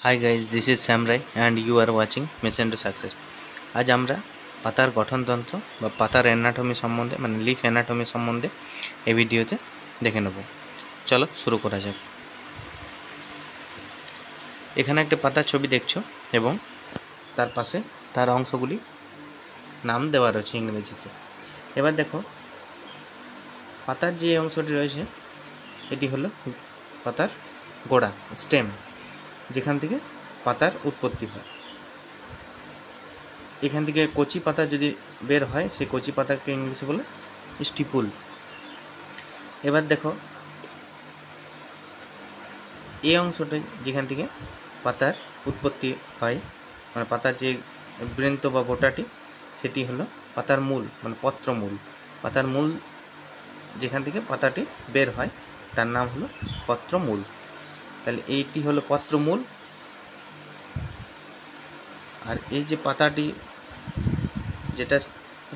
Hi guys, this is Sam Rai and you are watching Mission to Success. আজ আমরা পাতার গঠনতন্ত্র বা পাতার অ্যানাটমি সম্বন্ধে লিফ অ্যানাটমি সম্বন্ধে এই ভিডিওতে দেখে নেব। চলো শুরু করা যাক। এখানে একটা পাতার ছবি দেখছো এবং তার পাশে তার অংশগুলি নাম দেওয়া রয়েছে ইংরেজিতে। এবার দেখো পাতার যে অংশটি রয়েছে এটি হলো পাতার গোড়া, স্টেম, যেখান থেকে পাতার উৎপত্তি হয়। এখান থেকে কচি পাতা যদি বের হয় সেই কচি পাতাকে ইংলিশে বলে স্টিপুল। এবার দেখো এই অংশটা যেখান থেকে পাতার উৎপত্তি হয়, পাতার যে বৃন্ত বা বোটাটি, সেটি হলো পাতার মূল, পত্রমূল। পাতার মূল যেখান থেকে পাতাটি বের হয় তার নাম হলো পত্রমূল। তাহলে এইটি হলো পত্রমূল। আর এই যে পাতাটি যেটা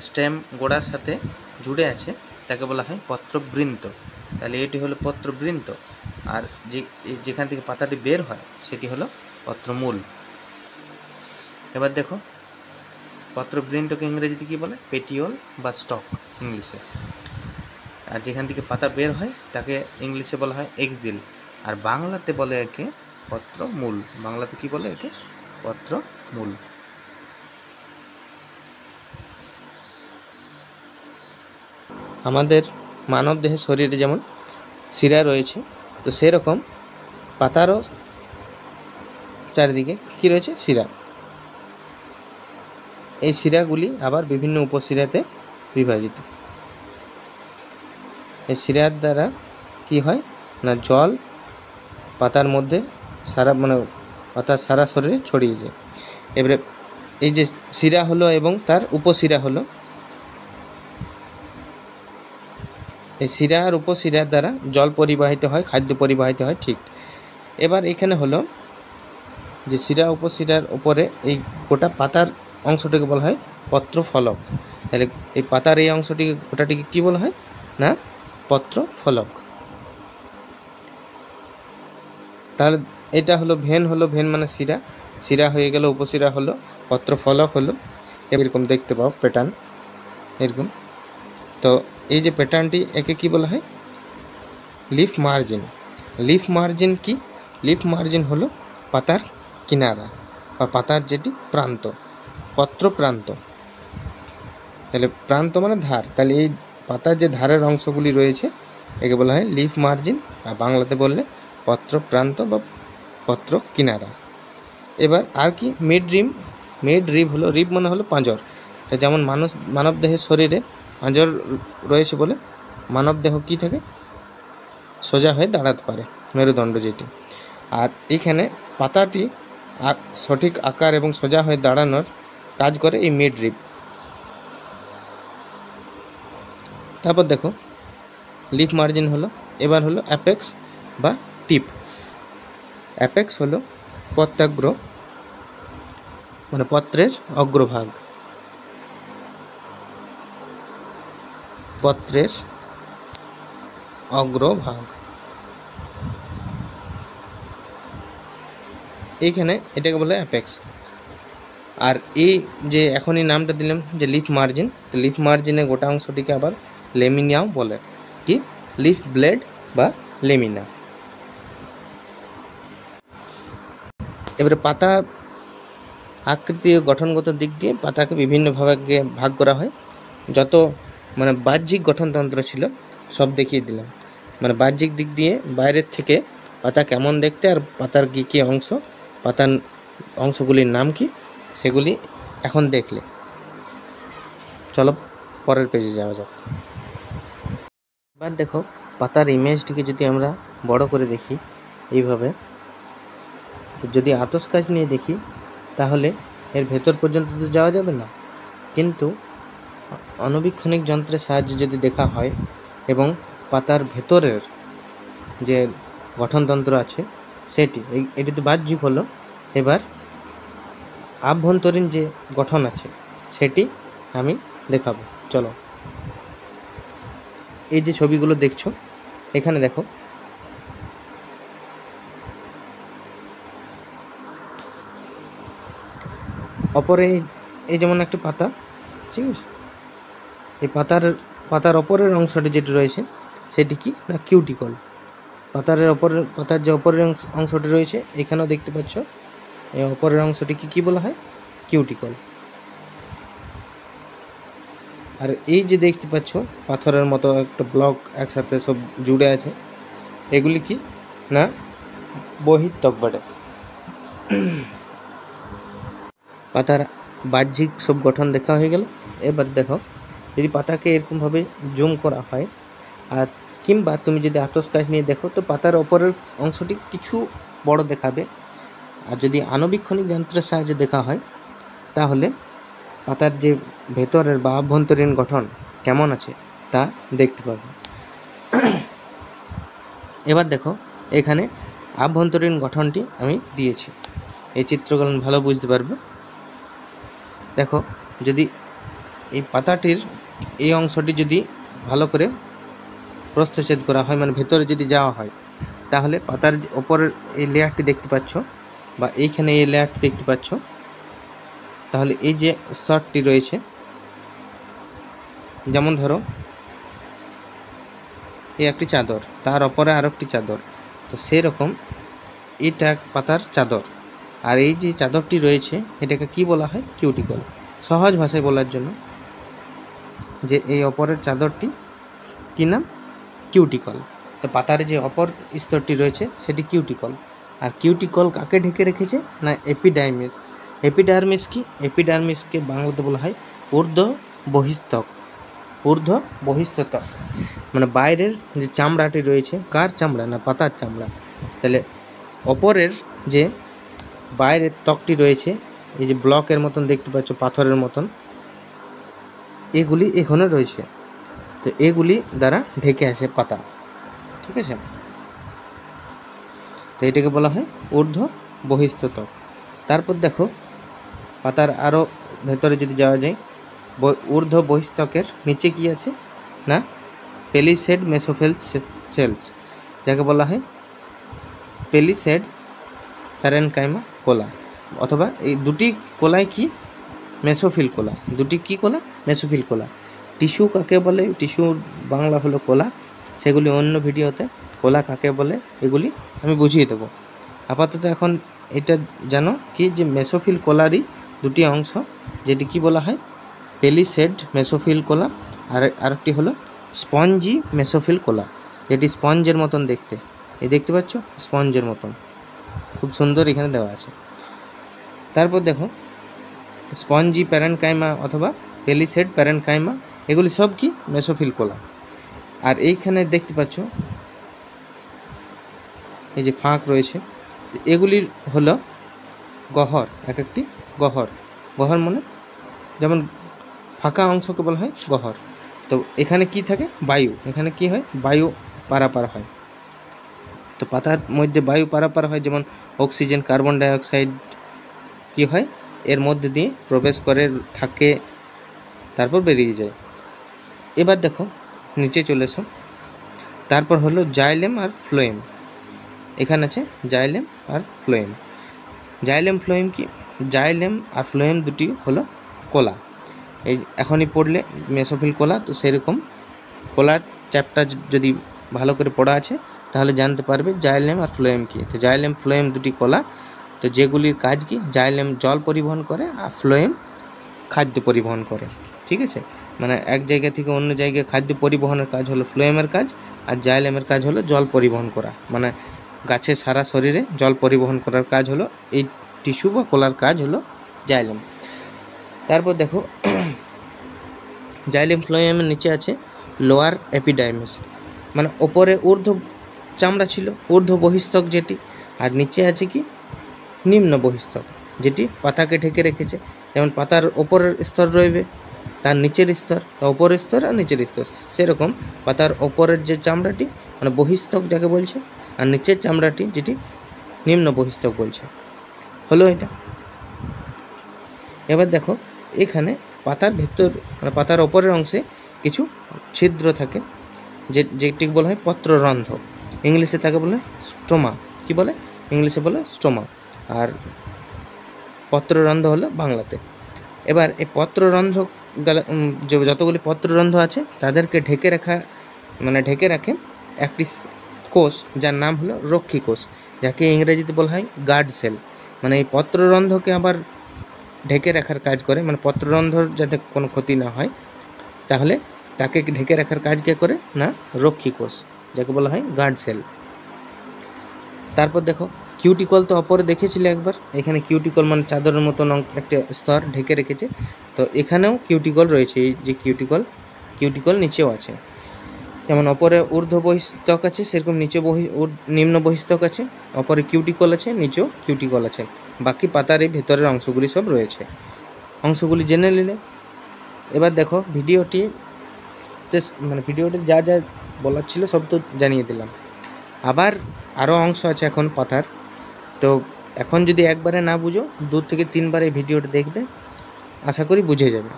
স্টেম গোড়ার সাথে জুড়ে আছে তাকে বলা হয় পত্রবৃন্ত। তাহলে এটি হলো পত্রবৃন্ত, আর যেখান থেকে পাতাটি বের হয় সেটি হলো পত্রমূল। এবার দেখো পত্রবৃন্তকে ইংরেজিতে কী বলে? পেটিওল বা স্টক ইংলিশে। আর যেখান থেকে পাতা বের হয় তাকে ইংলিশে বলা হয় এক্সিল, আর বাংলাতে বলে একে পত্রমূল। বাংলাতে কী বলে একে? পত্রমূল। আমাদের মানব দেহের শরীরে যেমন শিরা রয়েছে, তো সেরকম পাতারও চারিদিকে কী রয়েছে? শিরা। এই শিরাগুলি আবার বিভিন্ন উপশিরাতে বিভাজিত। এই শিরার দ্বারা কি হয় না, জল পাতার মধ্যে পাতার সারা শরীরে ছড়িয়ে যায়। এবারে এই যে শিরা হলো এবং তার উপশিরা হলো, এই শিরা আর উপশিরার দ্বারা জল পরিবাহিত হয়, খাদ্য পরিবাহিত হয়, ঠিক। এবার এখানে হলো যে শিরা উপশিরার উপরে এই গোটা পাতার অংশটিকে বলা হয় পত্রফলক। তাহলে এই পাতার এই অংশটিকে গোটাটিকে কী বলা হয় না? পত্রফলক। তাহলে এটা হলো ভেন, ভেন মানে শিরা, শিরা হয়ে গেল, উপশিরা হলো, পত্রফলক হলো। এরকম দেখতে পাও প্যাটার্ন এরকম। তো এই যে প্যাটার্নটি, একে কি বলা হয়? Leaf margin. লিফ মার্জিন কি? লিফ মার্জিন হলো পাতার কিনারা বা পাতার যেটি প্রান্ত, পত্র প্রান্ত। তাহলে প্রান্ত মানে ধার। তাহলে এই পাতার যে ধারের অংশগুলি রয়েছে একে বলা হয় লিফ মার্জিন, আর বাংলাতে বললে পত্র প্রান্ত বা পত্র কিনারা। এবার আর কি? মিড রিম। মিড রিব হলো, রিব মানে হলো পাঁজর। তো যেমন মানব দেহের শরীরে পাঁজর রয়েছে বলে মানব দেহ কী থাকে? সোজা হয়ে দাঁড়াতে পারে, মেরুদণ্ড যেটি। আর এখানে পাতাটি সঠিক আকার এবং সোজা হয়ে দাঁড়ানোর কাজ করে এই মিড রিব। তারপর দেখো লিফ মার্জিন হলো। এবার হলো অ্যাপেক্স বা টিপ। অ্যাপেক্স হলো পত্রাগ্র, পত্রের অগ্রভাগ, পত্রের অগ্রভাগ। এইখানে এটাকে বলে অ্যাপেক্স। আর এই যে এখনই নামটা দিলাম যে লিফ মার্জিন, তো লিফ মার্জিনের গোটা অংশটিকে আবার লেমিনাও বলে। কি? লিফ ব্লেড বা লেমিনা। এবারে পাতা আকৃতি ও গঠনগত দিক দিয়ে পাতাকে বিভিন্নভাবে ভাগ করা হয়। যত বাহ্যিক গঠনতন্ত্র ছিল সব দেখিয়ে দিলাম। বাহ্যিক দিক দিয়ে বাইরের থেকে পাতা কেমন দেখতে, আর পাতার কী কী অংশ, পাতার অংশগুলির নাম কি, সেগুলি এখন দেখলে। চলো পরের পেজে যাওয়া যাক। এবার দেখো পাতার ইমেজটিকে যদি আমরা বড় করে দেখি এইভাবে, তো যদি আতস কাচ নিয়ে দেখি তাহলে এর ভেতর পর্যন্ত তো যাওয়া যাবে না, কিন্তু অণুবীক্ষণিক যন্ত্রের সাহায্যে যদি দেখা হয় এবং পাতার ভেতরের যে গঠনতন্ত্র আছে সেটি, এটি তো বাহ্যিক হলো। এবার আভ্যন্তরীণ যে গঠন আছে সেটি আমি দেখাবো। চলো, এই যে ছবিগুলো দেখছো এখানে দেখো, অপরে এই যেমন একটা পাতা, ঠিক আছে, এই পাতার অপরের অংশটি যেটি রয়েছে সেটি কি না কিউটিকল। পাতার যে অপরের অংশটি রয়েছে এখানেও দেখতে পাচ্ছ, এই অপরের অংশটিকে কি বলা হয়? কিউটিকল। আর এই যে দেখতে পাচ্ছ পাথরের মতো একটা ব্লক একসাথে সব জুড়ে আছে, এগুলি কি না বহিঃত্বক বটে। পাতার বাহ্যিক সব গঠন দেখা হয়ে গেল। এবার দেখো, যদি পাতাকে এরকমভাবে জুম করা হয় আর কিংবা তুমি যদি আতশকাচ নিয়ে দেখো তো পাতার ওপরের অংশটি কিছু বড় দেখাবে। আর যদি আণুবীক্ষণিক যন্ত্রের সাহায্যে দেখা হয় তাহলে পাতার যে ভেতরের বা আভ্যন্তরীণ গঠন কেমন আছে তা দেখতে পাবে। এবার দেখো, এখানে আভ্যন্তরীণ গঠনটি আমি দিয়েছি, এই চিত্রকরণ ভালো বুঝতে পারবে। দেখো, যদি এই পাতাটির এই অংশটি যদি ভালো করে প্রস্থচ্ছেদ করা হয়, মানে ভেতরে যদি যাওয়া হয়, তাহলে পাতার ওপরের এই লেয়ারটি দেখতে পাচ্ছ বা এইখানে এই লেয়ারটি দেখতে পাচ্ছ, তাহলে এই যে স্তরটি রয়েছে, যেমন ধরো এই একটি চাদর, তার ওপরে আর একটি চাদর, তো সেই রকম এটা পাতার চাদর। আর এই যে চাদরটি রয়েছে এটাকে কি বলা হয়? কিউটিকল। সহজ ভাষায় বলার জন্য যে এই ওপরের চাদরটি কি নাম? কিউটিকল। তো পাতার যে অপর স্তরটি রয়েছে সেটি কিউটিকল। আর কিউটিকল কাকে ঢেকে রেখেছে না এপিডার্মিস। এপিডার্মিস কি? এপিডার্মিসকে বাংলাতে বলা হয় ঊর্ধ্ব বহিস্তক। ঊর্ধ্ব বহিস্তক মানে বাইরের যে চামড়াটি রয়েছে, কার চামড়া? না পাতার চামড়া। তাহলে অপরের যে বাইরের ত্বকটি রয়েছে, এই যে ব্লকের মতন দেখতে পাচ্ছ, পাথরের মতন, এগুলি এখানে রয়েছে, তো এগুলি দ্বারা ঢেকে আছে পাতা, ঠিক আছে। তো এটাকে বলা হয় ঊর্ধ্ব বহিস্থ ত্বক। তারপর দেখো, পাতার আরও ভেতরে যদি যাওয়া যায়, ঊর্ধ্ব বহিস্থকের নিচে কি আছে না পেলিসেড মেসোফিল সেলস, যাকে বলা হয় পেলিসেড প্যারেনকাইমা কোলা, অথবা এই দুটি কোলায় কি মেসোফিল কোলা। দুটি কি কোলা? মেসোফিল কোলা। টিস্যু কাকে বলে? টিস্যুর বাংলা হলো কোলা, সেগুলি অন্য ভিডিওতে কোলা কাকে বলে এগুলি আমি বুঝিয়ে দেবো। আপাতত এখন এটা জানো কি যে মেসোফিল কোলারই দুটি অংশ, যেটি কি বলা হয়? পেলিসেড মেসোফিল কোলা, আর আরেকটি হলো স্পঞ্জি মেসোফিল কোলা, যেটি স্পঞ্জের মতন দেখতে। এই দেখতে পাচ্ছ স্পঞ্জের মতন, খুব সুন্দর এখানে দেওয়া আছে। তারপর দেখো, স্পঞ্জি প্যারেনকাইমা অথবা পেলিসেড প্যারেনকাইমা, এগুলি সব কি মেসোফিল কোলা। আর এইখানে দেখতে পাচ্ছ এই যে ফাঁক রয়েছে, এগুলির হলো গহ্বর, এক একটি গহ্বর। গহ্বর মানে যেমন ফাঁকা অংশকে বলা হয় গহ্বর। তো এখানে কি থাকে? বায়ু। এখানে কি হয়? বায়ু পারাপার হয়। তো পাতার মধ্যে বায়ু পারাপার হয়, যেমন অক্সিজেন, কার্বন ডাইঅক্সাইড কি হয় এর মধ্যে দিয়ে প্রবেশ করে থাকে, তারপর বেরিয়ে যায়। এবার দেখো নিচে চলে এসো। তারপর হলো জাইলেম আর ফ্লোয়েম। এখানে আছে জাইলেম আর ফ্লোয়েম। জাইলেম ফ্লোয়েম কি? জাইলেম আর ফ্লোয়েম দুটি হলো কোলা। এই এখনই পড়লে মেসোফিল কোলা, তো সেরকম কোলার চ্যাপ্টার যদি ভালো করে পড়া আছে তাহলে জানতে পারবে জাইলেম আর ফ্লোয়েম কি। তো জাইলেম ফ্লোয়েম দুটি কোলা, তো যেগুলির কাজ কি? জাইলেম জল পরিবহন করে আর ফ্লোয়েম খাদ্য পরিবহন করে, ঠিক আছে। মানে এক জায়গা থেকে অন্য জায়গায় খাদ্য পরিবহনের কাজ হলো ফ্লোয়েমের কাজ, আর জাইলেমের কাজ হলো জল পরিবহন করা, মানে গাছের সারা শরীরে জল পরিবহন করার কাজ হলো এই টিস্যু বা কোলার কাজ হলো জাইলেম। তারপর দেখো, জাইলেম ফ্লোয়েমের নিচে আছে লোয়ার এপিডার্মিস, মানে ওপরে ঊর্ধ্ব চামড়া ছিল, ঊর্ধ্ব বহিস্থক যেটি, আর নিচে আছে কি নিম্ন বহিস্থক, যেটি পাতাকে ঢেকে রেখেছে। যেমন পাতার ওপরের স্তর রইবে, তার নিচের স্তর, ওপরের স্তর আর নিচের স্তর, সেরকম পাতার ওপরের যে চামড়াটি মানে বহিস্থক যাকে বলছে, আর নিচের চামড়াটি যেটি নিম্ন বহিস্থক বলছে, হলো এটা। এবার দেখো, এখানে পাতার ভেতর মানে পাতার ওপরের অংশে কিছু ছিদ্র থাকে, যেটিকে বলা হয় পত্ররন্ধ্র। ইংলিশে তাকে বলে স্টোমা। কি বলে? ইংলিশে বলে স্টোমা। আর পত্ররন্ধ্র হলো বাংলাতে। এবার এই পত্ররন্ধ্র যতগুলি পত্ররন্ধ্র আছে তাদেরকে ঢেকে রাখে একটি কোষ, যার নাম হলো রক্ষী কোষ, যাকে ইংরেজিতে বলা হয় গার্ড সেল। মানে এই পত্ররন্ধ্রকে আবার ঢেকে রাখার কাজ করে, মানে পত্ররন্ধ্র যাতে কোনো ক্ষতি না হয়, তাহলে তাকে ঢেকে রাখার কাজ কে করে না রক্ষী কোষ, যাকে বলা হয় গার্ড সেল। তারপর দেখো কিউটিকল তো অপরে দেখেছিলে একবার, এখানে কিউটিকল মানে চাদরের মতন একটা স্তর ঢেকে রেখেছে, তো এখানেও কিউটিকল রয়েছে। এই যে কিউটিকল নিচেও আছে, যেমন অপরে ঊর্ধ্ব বহিস্তক আছে সেরকম নিচে নিম্ন বহিস্তক আছে, অপরে কিউটিকল আছে, নিচেও কিউটিকল আছে। বাকি পাতার এই ভেতরের অংশগুলি সব রয়েছে। অংশগুলি জেনে নিলে এবার দেখো ভিডিওটি যা যা বলার ছিল সব তো জানিয়ে দিলাম। আবার আরও অংশ আছে এখন পাতার, তো এখন যদি একবারে না বুঝো 2 থেকে 3 বার এই ভিডিওটা দেখবে, আশা করি বুঝে যাবে।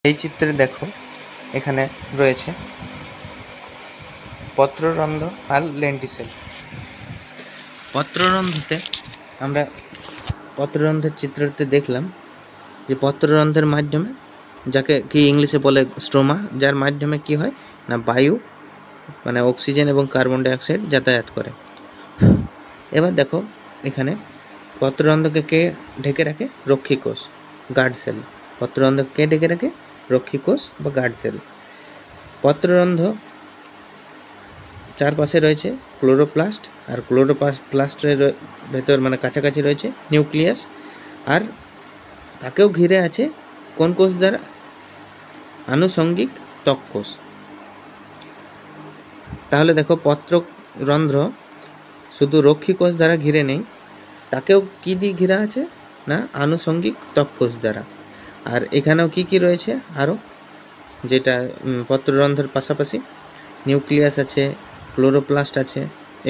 এই চিত্রে দেখো এখানে রয়েছে পত্ররন্ধ্র আর লেন্টিসেল। পত্ররন্ধ্রতে আমরা পত্ররন্ধ্রের চিত্রতে দেখলাম যে পত্ররন্ধ্রের মাধ্যমে, যাকে কি ইংলিশে বলে স্ট্রোমা, যার মাধ্যমে কি হয় না বায়ু মানে অক্সিজেন এবং কার্বন ডাইঅক্সাইড যাতায়াত করে। এবার দেখো এখানে পত্ররন্ধ্রকে কে ঢেকে রাখে? রক্ষী কোষ, গার্ড সেল। পত্ররন্ধ্রকে কে ঢেকে রাখে? রক্ষী কোষ বা গার্ড সেল। পত্ররন্ধ্র চারপাশে রয়েছে ক্লোরোপ্লাস্ট, আর ক্লোরোপ্লাস্টের ভেতর মানে কাছাকাছি রয়েছে নিউক্লিয়াস, আর তাকেও ঘিরে আছে কোন কোষ দ্বারা? আনুষঙ্গিক ত্বক কোষ। তাহলে দেখো পত্ররন্ধ্র শুধু রক্ষী কোষ দ্বারা ঘিরে নেই, তাকেও কি দিয়ে ঘিরে আছে না আনুষঙ্গিক ত্বক কোষ দ্বারা। আর এখানেও কি রয়েছে আরও, যেটা পত্ররন্ধ্রের পাশাপাশি নিউক্লিয়াস আছে, ক্লোরোপ্লাস্ট আছে,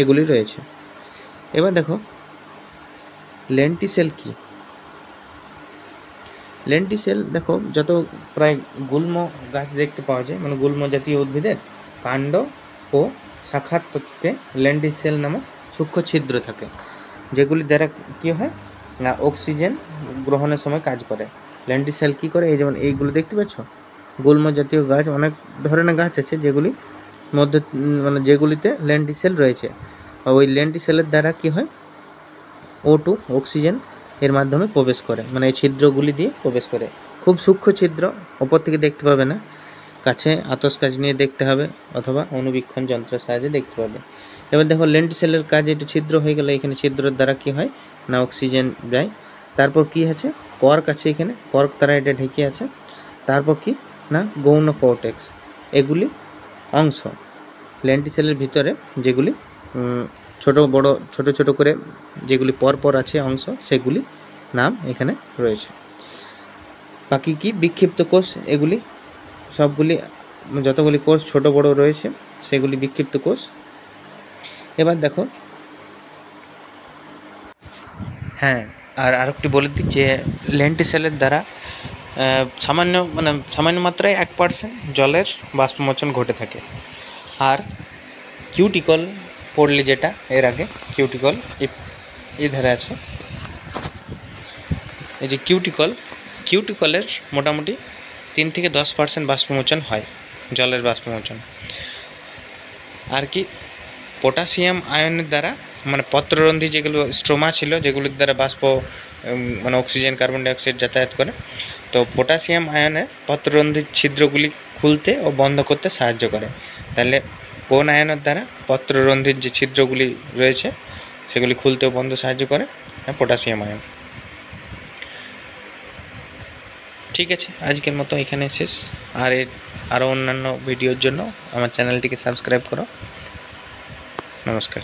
এগুলি রয়েছে। এবার দেখো লেন্টিসেল কি? লেন্টিসেল দেখো যত প্রায় গুল্ম গাছ দেখতে পাওয়া যায়, মানে গুল্ম জাতীয় উদ্ভিদের কাণ্ড ও শাখার তত্ত্বে লেন্টিসেল নামক সূক্ষ্ম ছিদ্র থাকে, যেগুলি দ্বারা কী হয় না অক্সিজেন গ্রহণের সময় কাজ করে। লেন্টিসেল কী করে? এই যেমন এইগুলো দেখতে পাচ্ছ, গুল্ম জাতীয় গাছ, অনেক ধরনের গাছ আছে যেগুলি মধ্যে মানে যেগুলিতে লেন্টিসেল রয়েছে। ওই লেন্টিসেলের দ্বারা কি হয় O2 অক্সিজেন এর মাধ্যমে প্রবেশ করে, মানে এই ছিদ্রগুলি দিয়ে প্রবেশ করে। খুব সূক্ষ্ম ছিদ্র, ওপর থেকে দেখতে পাবে না, কাছে আতস কাজ নিয়ে দেখতে হবে অথবা অনুবীক্ষণ যন্ত্রের সাহায্যে দেখতে পাবে। এবার দেখো লেন্টিসেলের কাজ একটু ছিদ্র হয়ে গেলে, এখানে ছিদ্রের দ্বারা কি হয় না অক্সিজেন যায়। তারপর কি আছে কর্ক আছে, এখানে কর্ক দ্বারা এটা ঢেকে আছে। তারপর কি না গৌণ কর্টেক্স, এগুলি অংশ লেন্টিসেলের ভিতরে যেগুলি ছোট ছোট করে যেগুলি পরপর আছে অংশ, সেগুলি নাম এখানে রয়েছে। বাকি কি বিক্ষিপ্ত কোষ, এগুলি সবগুলি যতগুলি কোষ ছোট বড় রয়েছে সেগুলি বিক্ষিপ্ত কোষ। এবার দেখো হ্যাঁ, আর আরেকটি বলে দিই যে লেন্টিসেলের দ্বারা সামান্য মাত্রায় 1% জলের বাষ্পমোচন ঘটে থাকে। আর কিউটিকল পড়লে যেটা এর আগে কিউটিকল এই ধারে আছে, এই যে কিউটিকলের মোটামুটি 3 থেকে 10% বাষ্পমোচন হয়, জলের বাষ্পমোচন। আর কি পটাশিয়াম আয়নের দ্বারা, মানে পত্ররন্ধ্রী যেগুলো স্ট্রোমা ছিল যেগুলির দ্বারা মানে অক্সিজেন কার্বন ডাইঅক্সাইড যাতায়াত করে, তো পটাশিয়াম আয়নে পত্ররন্ধ্রীর ছিদ্রগুলি খুলতে ও বন্ধ করতে সাহায্য করে। তাহলে কোন আয়নের দ্বারা পত্ররন্ধ্রীর যে ছিদ্রগুলি রয়েছে সেগুলি খুলতে ও বন্ধ সাহায্য করে? Potassium ion. ঠিক আছে, আজকের মতো এখানে শেষ। আর আরও অন্যান্য ভিডিওর জন্য আমার চ্যানেলটিকে সাবস্ক্রাইব করো। নমস্কার।